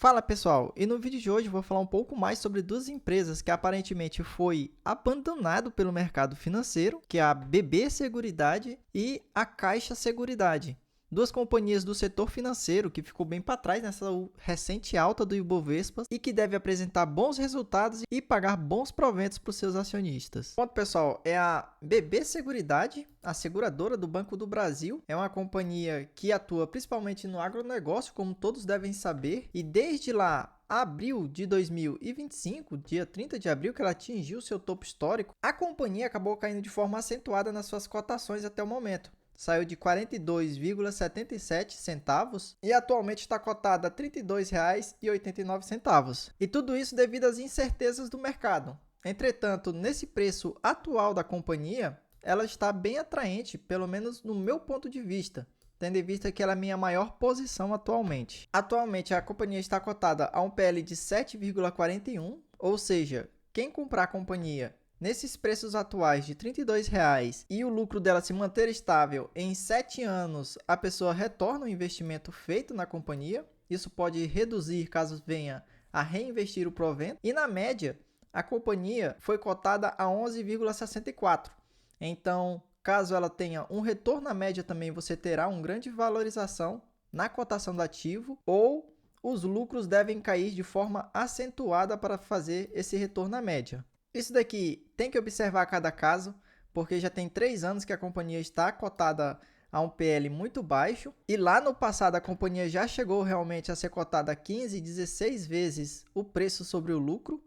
Fala pessoal, e no vídeo de hoje eu vou falar um pouco mais sobre duas empresas que aparentemente foi abandonado pelo mercado financeiro, que é a BB Seguridade e a Caixa Seguridade. Duas companhias do setor financeiro que ficou bem para trás nessa recente alta do Ibovespa e que deve apresentar bons resultados e pagar bons proventos para os seus acionistas. Ponto pessoal, é a BB Seguridade, a seguradora do Banco do Brasil. É uma companhia que atua principalmente no agronegócio, como todos devem saber, e desde lá abril de 2025, dia 30 de abril, que ela atingiu seu topo histórico, a companhia acabou caindo de forma acentuada nas suas cotações até o momento. Saiu de R$ 42,77 e atualmente está cotada a R$ 32,89. E tudo isso devido às incertezas do mercado. Entretanto, nesse preço atual da companhia, ela está bem atraente, pelo menos no meu ponto de vista, tendo em vista que ela é a minha maior posição atualmente. Atualmente, a companhia está cotada a um PL de 7,41, ou seja, quem comprar a companhia nesses preços atuais de R$ 32,00 e o lucro dela se manter estável em 7 anos, a pessoa retorna o investimento feito na companhia. Isso pode reduzir caso venha a reinvestir o provento. E na média, a companhia foi cotada a 11,64. Então, caso ela tenha um retorno na média também, você terá uma grande valorização na cotação do ativo, ou os lucros devem cair de forma acentuada para fazer esse retorno na média. Isso daqui tem que observar cada caso, porque já tem 3 anos que a companhia está cotada a um PL muito baixo, e lá no passado a companhia já chegou realmente a ser cotada a 15, 16 vezes o preço sobre o lucro.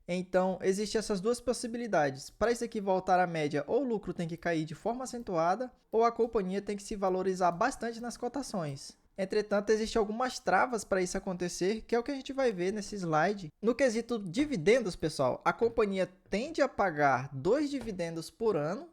Então, existem essas duas possibilidades. Para isso aqui voltar à média, ou o lucro tem que cair de forma acentuada, ou a companhia tem que se valorizar bastante nas cotações. Entretanto, existem algumas travas para isso acontecer, que é o que a gente vai ver nesse slide. No quesito dividendos, pessoal, a companhia tende a pagar 2 dividendos por ano.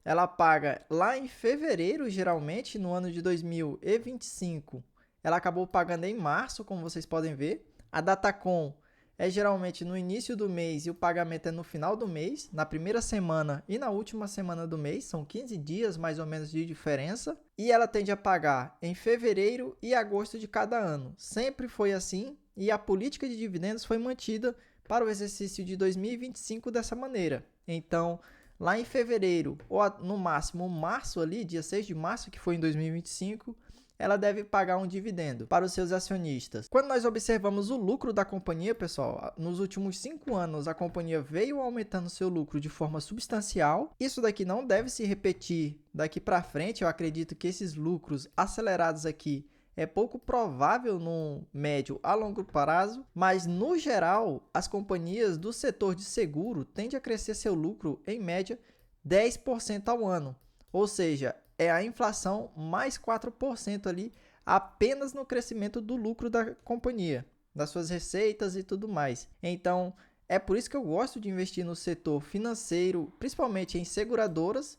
Ela paga lá em fevereiro, geralmente, no ano de 2025. Ela acabou pagando em março, como vocês podem ver. A Datacom é geralmente no início do mês e o pagamento é no final do mês, na primeira semana e na última semana do mês, são 15 dias mais ou menos de diferença, e ela tende a pagar em fevereiro e agosto de cada ano. Sempre foi assim, e a política de dividendos foi mantida para o exercício de 2025 dessa maneira. Então, lá em fevereiro, ou no máximo março ali, dia 6 de março, que foi em 2025, ela deve pagar um dividendo para os seus acionistas. Quando nós observamos o lucro da companhia, pessoal, nos últimos 5 anos a companhia veio aumentando seu lucro de forma substancial. Isso daqui não deve se repetir daqui para frente. Eu acredito que esses lucros acelerados aqui é pouco provável no médio a longo prazo, mas no geral as companhias do setor de seguro tendem a crescer seu lucro em média 10% ao ano, ou seja, é a inflação mais 4% ali, apenas no crescimento do lucro da companhia, das suas receitas e tudo mais. Então, é por isso que eu gosto de investir no setor financeiro, principalmente em seguradoras,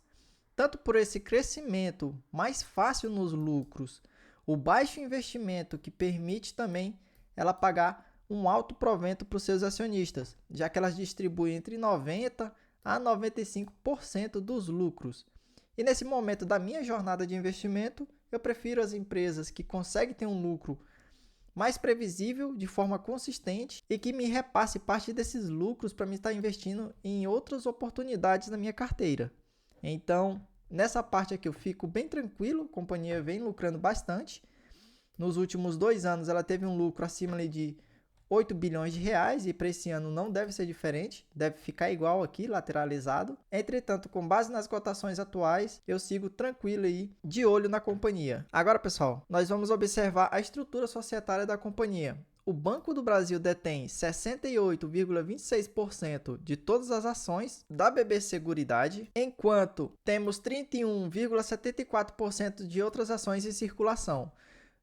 tanto por esse crescimento mais fácil nos lucros, o baixo investimento que permite também ela pagar um alto provento para os seus acionistas, já que elas distribuem entre 90% a 95% dos lucros. E nesse momento da minha jornada de investimento, eu prefiro as empresas que conseguem ter um lucro mais previsível, de forma consistente, e que me repasse parte desses lucros para me estar investindo em outras oportunidades na minha carteira. Então, nessa parte aqui eu fico bem tranquilo, a companhia vem lucrando bastante. Nos últimos 2 anos ela teve um lucro acima ali de 8 bilhões de reais, e para esse ano não deve ser diferente, deve ficar igual aqui, lateralizado. Entretanto, com base nas cotações atuais, eu sigo tranquilo aí, de olho na companhia. Agora, pessoal, nós vamos observar a estrutura societária da companhia. O Banco do Brasil detém 68,26% de todas as ações da BB Seguridade, enquanto temos 31,74% de outras ações em circulação,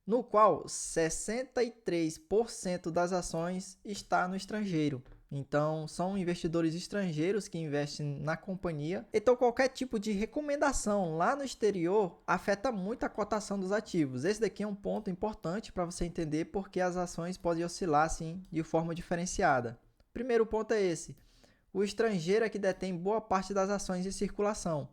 no qual 63% das ações está no estrangeiro. Então, são investidores estrangeiros que investem na companhia. Então, qualquer tipo de recomendação lá no exterior afeta muito a cotação dos ativos. Esse daqui é um ponto importante para você entender porque as ações podem oscilar assim de forma diferenciada. Primeiro ponto é esse: o estrangeiro é que detém boa parte das ações em circulação.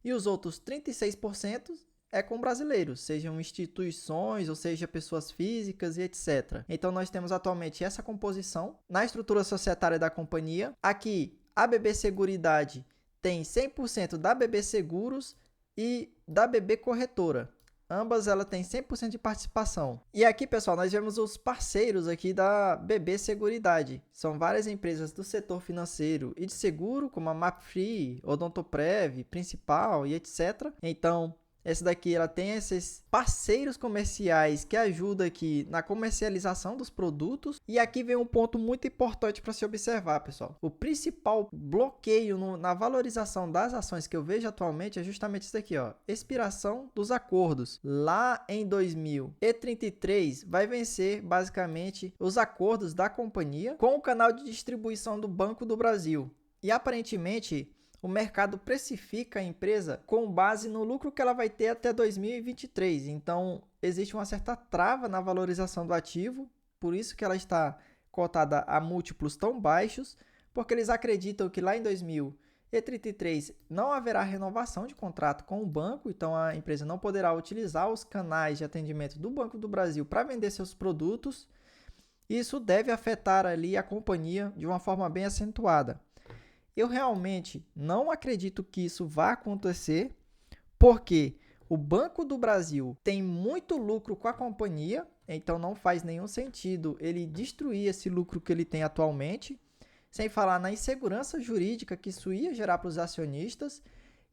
E os outros 36% é com brasileiros, sejam instituições ou seja pessoas físicas e etc. Então nós temos atualmente essa composição na estrutura societária da companhia. Aqui a BB Seguridade tem 100% da BB Seguros e da BB Corretora. Ambas ela tem 100% de participação. E aqui, pessoal, nós vemos os parceiros aqui da BB Seguridade. São várias empresas do setor financeiro e de seguro, como a Mapfre, Odontoprev, Principal e etc. Então, essa daqui ela tem esses parceiros comerciais que ajudam aqui na comercialização dos produtos. E aqui vem um ponto muito importante para se observar, pessoal. O principal bloqueio na valorização das ações que eu vejo atualmente é justamente isso daqui, ó, expiração dos acordos. Lá em 2033 vai vencer basicamente os acordos da companhia com o canal de distribuição do Banco do Brasil. E aparentemente o mercado precifica a empresa com base no lucro que ela vai ter até 2023. Então, existe uma certa trava na valorização do ativo, por isso que ela está cotada a múltiplos tão baixos, porque eles acreditam que lá em 2033 não haverá renovação de contrato com o banco, então a empresa não poderá utilizar os canais de atendimento do Banco do Brasil para vender seus produtos. Isso deve afetar ali a companhia de uma forma bem acentuada. Eu realmente não acredito que isso vá acontecer, porque o Banco do Brasil tem muito lucro com a companhia, então não faz nenhum sentido ele destruir esse lucro que ele tem atualmente, sem falar na insegurança jurídica que isso ia gerar para os acionistas.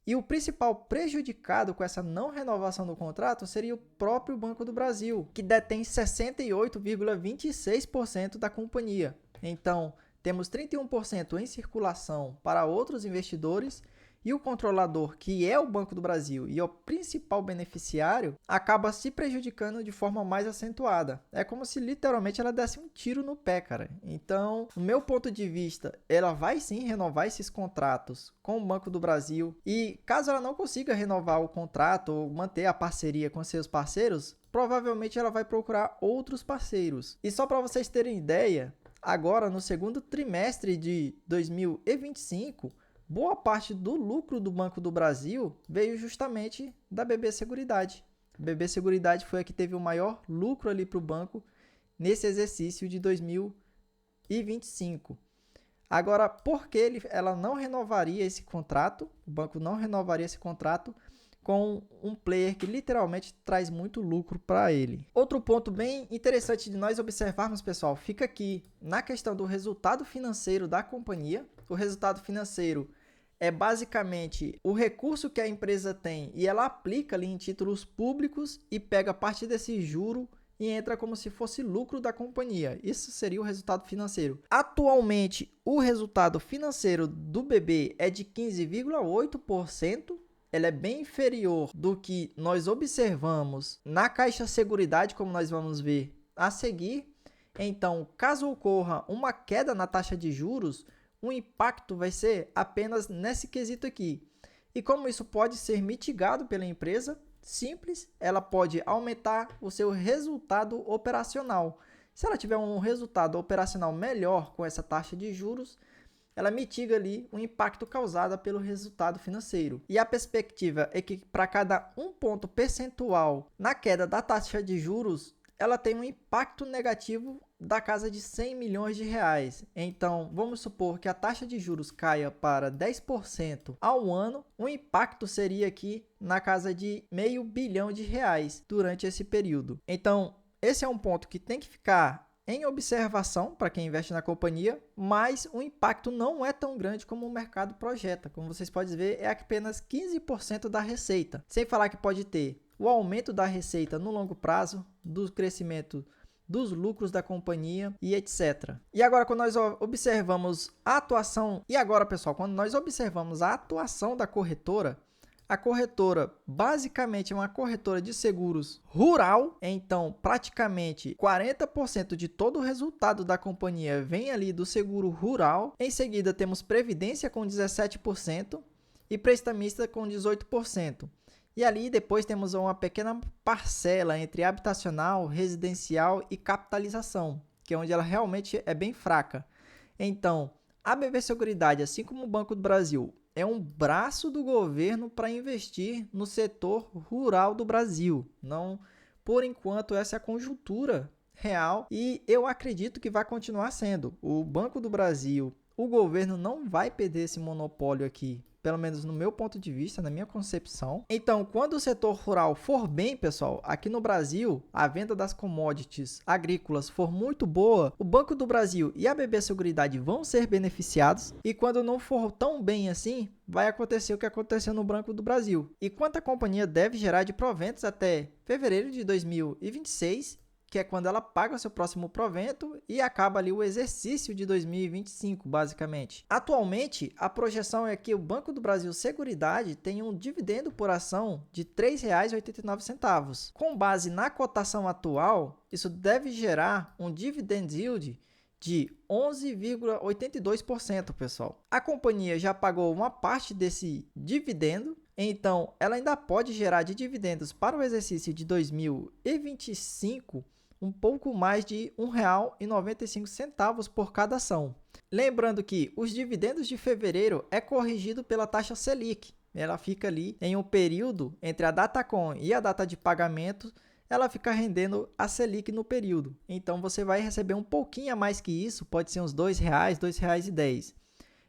E o principal prejudicado com essa não renovação do contrato seria o próprio Banco do Brasil, que detém 68,26% da companhia. Então, temos 31% em circulação para outros investidores e o controlador, que é o Banco do Brasil e é o principal beneficiário, acaba se prejudicando de forma mais acentuada. É como se literalmente ela desse um tiro no pé, cara. Então, no meu ponto de vista, ela vai sim renovar esses contratos com o Banco do Brasil e caso ela não consiga renovar o contrato ou manter a parceria com seus parceiros, provavelmente ela vai procurar outros parceiros. E só para vocês terem ideia, agora, no segundo trimestre de 2025, boa parte do lucro do Banco do Brasil veio justamente da BB Seguridade. A BB Seguridade foi a que teve o maior lucro ali para o banco nesse exercício de 2025. Agora, por que ela não renovaria esse contrato? O banco não renovaria esse contrato com um player que literalmente traz muito lucro para ele. Outro ponto bem interessante de nós observarmos, pessoal, fica aqui na questão do resultado financeiro da companhia. O resultado financeiro é basicamente o recurso que a empresa tem e ela aplica ali em títulos públicos e pega parte desse juro e entra como se fosse lucro da companhia. Isso seria o resultado financeiro. Atualmente, o resultado financeiro do BB é de 15,8%. Ela é bem inferior do que nós observamos na Caixa Seguridade, como nós vamos ver a seguir. Então, caso ocorra uma queda na taxa de juros, o impacto vai ser apenas nesse quesito aqui. E como isso pode ser mitigado pela empresa? Simples, ela pode aumentar o seu resultado operacional. Se ela tiver um resultado operacional melhor com essa taxa de juros, ela mitiga ali o impacto causado pelo resultado financeiro. E a perspectiva é que para cada 1 ponto percentual na queda da taxa de juros, ela tem um impacto negativo da casa de 100 milhões de reais. Então, vamos supor que a taxa de juros caia para 10% ao ano, o impacto seria aqui na casa de R$500 milhão durante esse período. Então, esse é um ponto que tem que ficar em observação para quem investe na companhia, mas o impacto não é tão grande como o mercado projeta. Como vocês podem ver, é apenas 15% da receita. Sem falar que pode ter o aumento da receita no longo prazo, do crescimento dos lucros da companhia e etc. E agora, quando nós observamos a atuação, quando nós observamos a atuação da corretora, a corretora basicamente é uma corretora de seguros rural, então praticamente 40% de todo o resultado da companhia vem ali do seguro rural. Em seguida temos previdência com 17% e prestamista com 18%. E ali depois temos uma pequena parcela entre habitacional, residencial e capitalização, que é onde ela realmente é bem fraca. Então, a BB Seguridade, assim como o Banco do Brasil, é um braço do governo para investir no setor rural do Brasil. Não, por enquanto, essa é a conjuntura real e eu acredito que vai continuar sendo. O Banco do Brasil, o governo não vai perder esse monopólio aqui, pelo menos no meu ponto de vista, na minha concepção. Então, quando o setor rural for bem, pessoal, aqui no Brasil, a venda das commodities agrícolas for muito boa, o Banco do Brasil e a BB Seguridade vão ser beneficiados. E quando não for tão bem assim, vai acontecer o que aconteceu no Banco do Brasil. E quanto a companhia deve gerar de proventos até fevereiro de 2026, que é quando ela paga o seu próximo provento e acaba ali o exercício de 2025, basicamente. Atualmente, a projeção é que o Banco do Brasil Seguridade tenha um dividendo por ação de R$ 3,89. Com base na cotação atual, isso deve gerar um dividend yield de 11,82%, pessoal. A companhia já pagou uma parte desse dividendo, então ela ainda pode gerar de dividendos para o exercício de 2025 um pouco mais de R$ 1,95 por cada ação. Lembrando que os dividendos de fevereiro é corrigido pela taxa Selic. Ela fica ali em um período entre a data com e a data de pagamento, ela fica rendendo a Selic no período. Então você vai receber um pouquinho a mais que isso, pode ser uns R$ 2,00, R$ 2,10.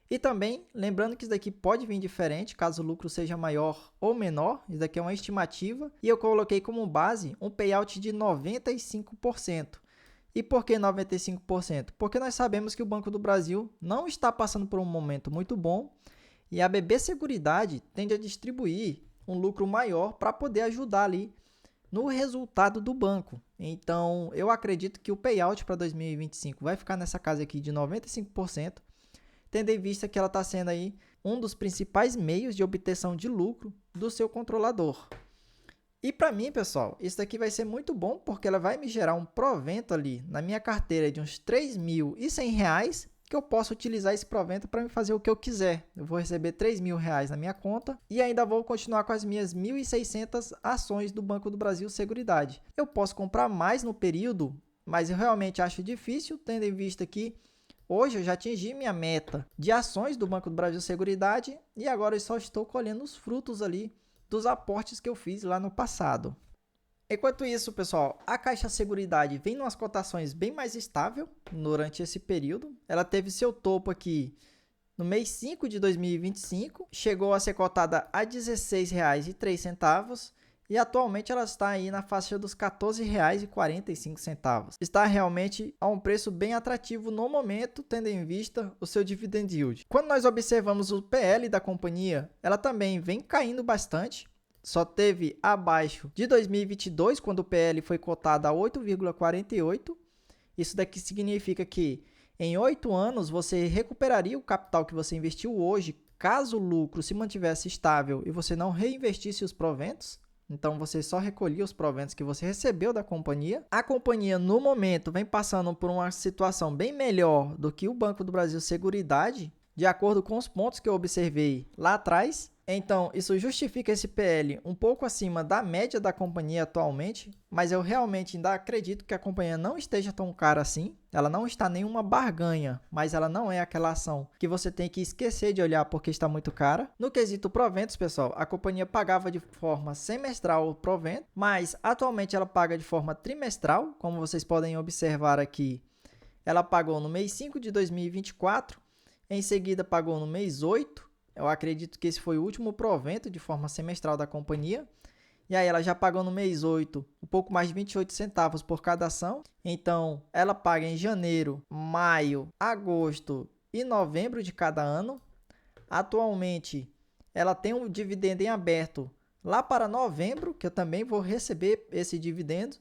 E também, lembrando que isso daqui pode vir diferente, caso o lucro seja maior ou menor. Isso daqui é uma estimativa. E eu coloquei como base um payout de 95%. E por que 95%? Porque nós sabemos que o Banco do Brasil não está passando por um momento muito bom. E a BB Seguridade tende a distribuir um lucro maior para poder ajudar ali no resultado do banco. Então, eu acredito que o payout para 2025 vai ficar nessa casa aqui de 95%. Tendo em vista que ela está sendo aí um dos principais meios de obtenção de lucro do seu controlador. E para mim, pessoal, isso daqui vai ser muito bom porque ela vai me gerar um provento ali na minha carteira de uns R$ 3.100, que eu posso utilizar esse provento para me fazer o que eu quiser. Eu vou receber R$ 3.000 na minha conta e ainda vou continuar com as minhas 1.600 ações do Banco do Brasil Seguridade. Eu posso comprar mais no período, mas eu realmente acho difícil, tendo em vista que hoje eu já atingi minha meta de ações do Banco do Brasil Seguridade e agora eu só estou colhendo os frutos ali dos aportes que eu fiz lá no passado. Enquanto isso, pessoal, a Caixa Seguridade vem em umas cotações bem mais estável durante esse período. Ela teve seu topo aqui no mês 5 de 2025, chegou a ser cotada a R$ 16,03. E atualmente ela está aí na faixa dos R$ 14,45. Está realmente a um preço bem atrativo no momento, tendo em vista o seu dividend yield. Quando nós observamos o PL da companhia, ela também vem caindo bastante. Só teve abaixo de 2022, quando o PL foi cotado a 8,48. Isso daqui significa que em 8 anos você recuperaria o capital que você investiu hoje, caso o lucro se mantivesse estável e você não reinvestisse os proventos. Então, você só recolhia os proventos que você recebeu da companhia. A companhia, no momento, vem passando por uma situação bem melhor do que o Banco do Brasil Seguridade, de acordo com os pontos que eu observei lá atrás. Então, isso justifica esse PL um pouco acima da média da companhia atualmente, mas eu realmente ainda acredito que a companhia não esteja tão cara assim. Ela não está nenhuma barganha, mas ela não é aquela ação que você tem que esquecer de olhar porque está muito cara. No quesito proventos, pessoal, a companhia pagava de forma semestral o provento, mas atualmente ela paga de forma trimestral, como vocês podem observar aqui. Ela pagou no mês 5 de 2024, em seguida pagou no mês 8. Eu acredito que esse foi o último provento de forma semestral da companhia. E aí ela já pagou no mês 8 um pouco mais de 28 centavos por cada ação. Então ela paga em janeiro, maio, agosto e novembro de cada ano. Atualmente ela tem um dividendo em aberto lá para novembro, que eu também vou receber esse dividendo.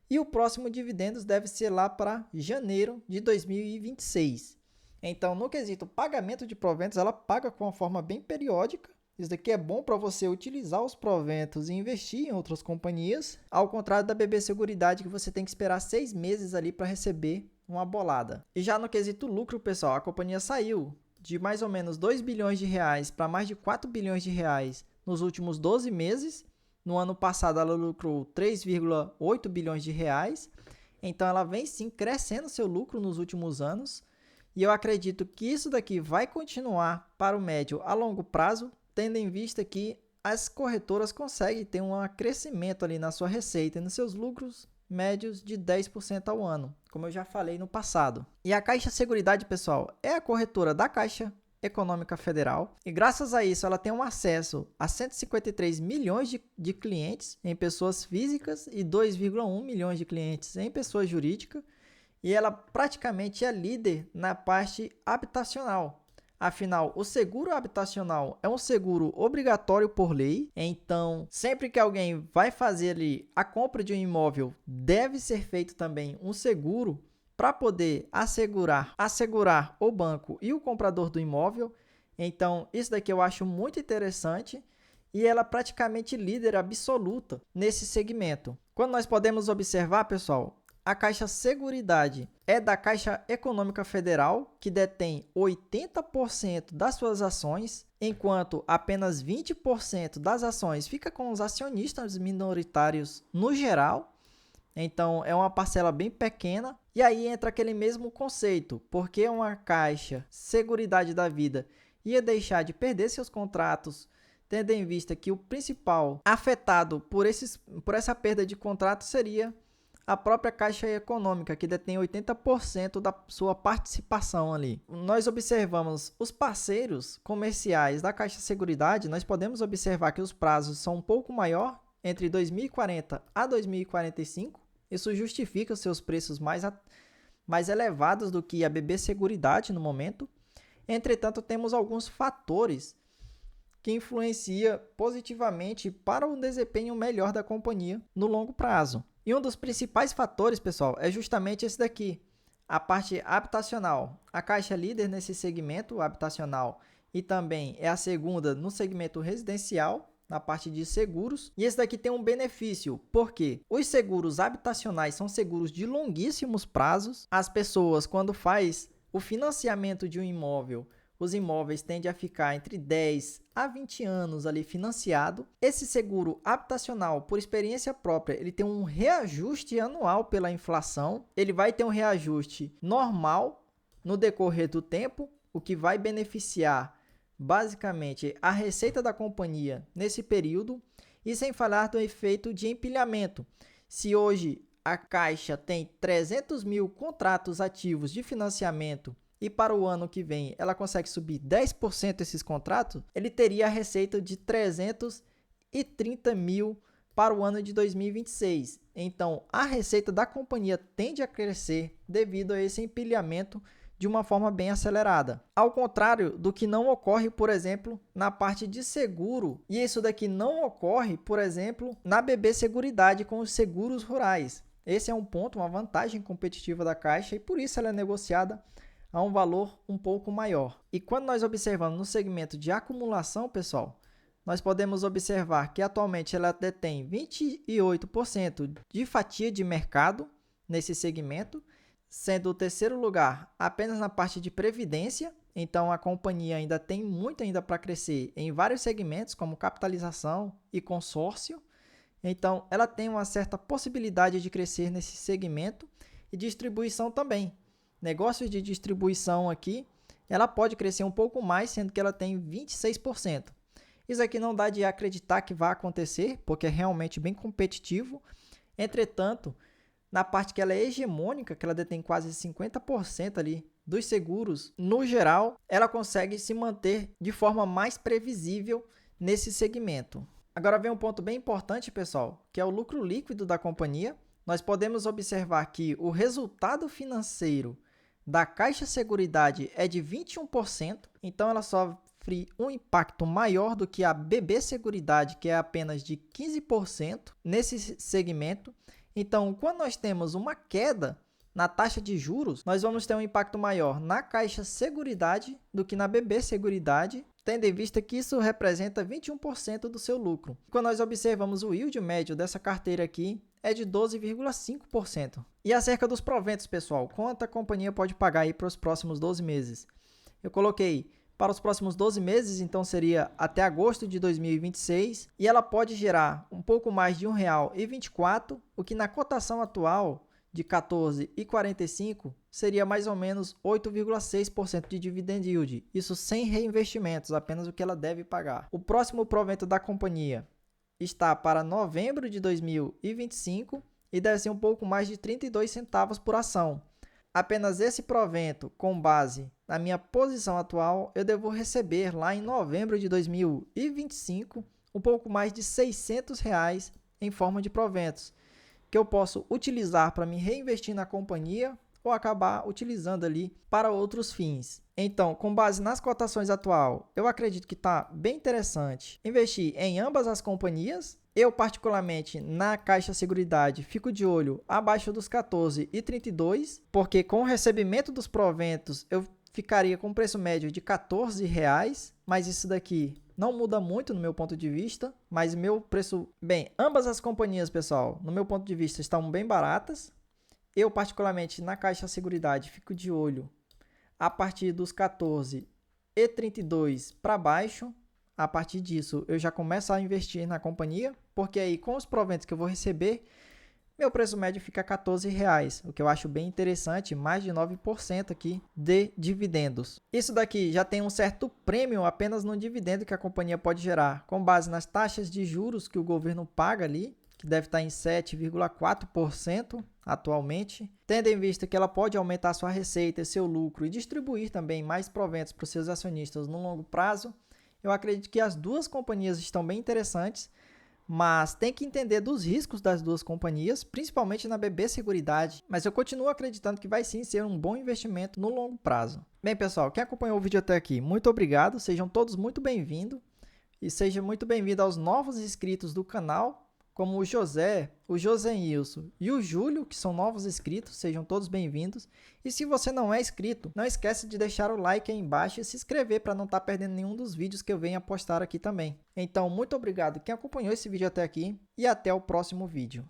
E o próximo dividendo deve ser lá para janeiro de 2026. Então, no quesito pagamento de proventos, ela paga com uma forma bem periódica. Isso daqui é bom para você utilizar os proventos e investir em outras companhias, ao contrário da BB Seguridade, que você tem que esperar 6 meses ali para receber uma bolada. E já no quesito lucro, pessoal, a companhia saiu de mais ou menos 2 bilhões de reais para mais de 4 bilhões de reais nos últimos 12 meses. No ano passado, ela lucrou 3,8 bilhões de reais. Então, ela vem sim crescendo seu lucro nos últimos anos. E eu acredito que isso daqui vai continuar para o médio a longo prazo, tendo em vista que as corretoras conseguem ter um crescimento ali na sua receita e nos seus lucros médios de 10% ao ano, como eu já falei no passado. E a Caixa Seguridade, pessoal, é a corretora da Caixa Econômica Federal e graças a isso ela tem um acesso a 153 milhões de clientes em pessoas físicas e 2,1 milhões de clientes em pessoas jurídicas e ela praticamente é líder na parte habitacional. Afinal, o seguro habitacional é um seguro obrigatório por lei, então sempre que alguém vai fazer ali a compra de um imóvel, deve ser feito também um seguro para poder assegurar o banco e o comprador do imóvel. Então, isso daqui eu acho muito interessante e ela é praticamente líder absoluta nesse segmento. Quando nós podemos observar, pessoal, a Caixa Seguridade é da Caixa Econômica Federal, que detém 80% das suas ações, enquanto apenas 20% das ações fica com os acionistas minoritários no geral. Então, é uma parcela bem pequena. E aí entra aquele mesmo conceito, porque uma Caixa Seguridade da Vida ia deixar de perder seus contratos, tendo em vista que o principal afetado por essa perda de contrato seria a própria Caixa Econômica, que detém 80% da sua participação ali. Nós observamos os parceiros comerciais da Caixa Seguridade, nós podemos observar que os prazos são um pouco maior, entre 2040 a 2045. Isso justifica os seus preços mais elevados do que a BB Seguridade no momento. Entretanto, temos alguns fatores que influenciam positivamente para o desempenho melhor da companhia no longo prazo. E um dos principais fatores, pessoal, é justamente esse daqui, a parte habitacional. A Caixa é líder nesse segmento habitacional e também é a segunda no segmento residencial, na parte de seguros. E esse daqui tem um benefício, porque os seguros habitacionais são seguros de longuíssimos prazos. As pessoas, quando faz o financiamento de um imóvel, os imóveis tendem a ficar entre 10 a 20 anos ali financiado. Esse seguro habitacional, por experiência própria, ele tem um reajuste anual pela inflação. Ele vai ter um reajuste normal no decorrer do tempo, o que vai beneficiar basicamente a receita da companhia nesse período. E sem falar do efeito de empilhamento. Se hoje a Caixa tem 300 mil contratos ativos de financiamento e para o ano que vem ela consegue subir 10% esses contratos, ele teria a receita de 330 mil para o ano de 2026. Então, a receita da companhia tende a crescer devido a esse empilhamento de uma forma bem acelerada. Ao contrário do que não ocorre, por exemplo, na parte de seguro. E isso daqui não ocorre, por exemplo, na BB Seguridade com os seguros rurais. Esse é um ponto, uma vantagem competitiva da Caixa e por isso ela é negociada a um valor um pouco maior. E quando nós observamos no segmento de acumulação, pessoal, nós podemos observar que atualmente ela detém 28% de fatia de mercado nesse segmento, sendo o terceiro lugar apenas na parte de previdência. Então a companhia ainda tem muito ainda para crescer em vários segmentos, como capitalização e consórcio. Então ela tem uma certa possibilidade de crescer nesse segmento e distribuição também. Negócios de distribuição aqui, ela pode crescer um pouco mais, sendo que ela tem 26%. Isso aqui não dá de acreditar que vai acontecer, porque é realmente bem competitivo. Entretanto, na parte que ela é hegemônica, que ela detém quase 50% ali dos seguros, no geral, ela consegue se manter de forma mais previsível nesse segmento. Agora vem um ponto bem importante, pessoal, que é o lucro líquido da companhia. Nós podemos observar que o resultado financeiro da Caixa Seguridade é de 21%, então ela sofre um impacto maior do que a BB Seguridade, que é apenas de 15% nesse segmento. Então, quando nós temos uma queda na taxa de juros, nós vamos ter um impacto maior na Caixa Seguridade do que na BB Seguridade, tendo em vista que isso representa 21% do seu lucro. Quando nós observamos o yield médio dessa carteira aqui, é de 12,5%. E acerca dos proventos, pessoal, quanto a companhia pode pagar aí para os próximos 12 meses? Eu coloquei para os próximos 12 meses, então seria até agosto de 2026, e ela pode gerar um pouco mais de R$ 1,24, o que na cotação atual de 14,45, seria mais ou menos 8,6% de dividend yield. Isso sem reinvestimentos, apenas o que ela deve pagar. O próximo provento da companhia está para novembro de 2025 e deve ser um pouco mais de 32 centavos por ação. Apenas esse provento, com base na minha posição atual, eu devo receber lá em novembro de 2025 um pouco mais de R$ 600 em forma de proventos, que eu posso utilizar para me reinvestir na companhia ou acabar utilizando ali para outros fins. Então, com base nas cotações atual, eu acredito que está bem interessante investir em ambas as companhias. Eu, particularmente, na Caixa Seguridade, fico de olho abaixo dos 14,32, porque com o recebimento dos proventos, eu ficaria com um preço médio de R$ 14, mas isso daqui não muda muito no meu ponto de vista, mas meu preço... Bem, ambas as companhias, pessoal, no meu ponto de vista, estão bem baratas. Eu, particularmente, na Caixa Seguridade, fico de olho a partir dos 14,32 para baixo. A partir disso, eu já começo a investir na companhia, porque aí com os proventos que eu vou receber, meu preço médio fica R$ 14, o que eu acho bem interessante, mais de 9% aqui de dividendos. Isso daqui já tem um certo prêmio apenas no dividendo que a companhia pode gerar, com base nas taxas de juros que o governo paga ali, que deve estar em 7,4% atualmente, tendo em vista que ela pode aumentar sua receita, seu lucro e distribuir também mais proventos para os seus acionistas no longo prazo. Eu acredito que as duas companhias estão bem interessantes, mas tem que entender dos riscos das duas companhias, principalmente na BB Seguridade. Mas eu continuo acreditando que vai sim ser um bom investimento no longo prazo. Bem, pessoal, quem acompanhou o vídeo até aqui, muito obrigado. Sejam todos muito bem-vindos. E seja muito bem-vindo aos novos inscritos do canal, como o José, o Josenilson e o Júlio, que são novos inscritos, sejam todos bem-vindos. E se você não é inscrito, não esquece de deixar o like aí embaixo e se inscrever para não estar perdendo nenhum dos vídeos que eu venho a postar aqui também. Então, muito obrigado quem acompanhou esse vídeo até aqui e até o próximo vídeo.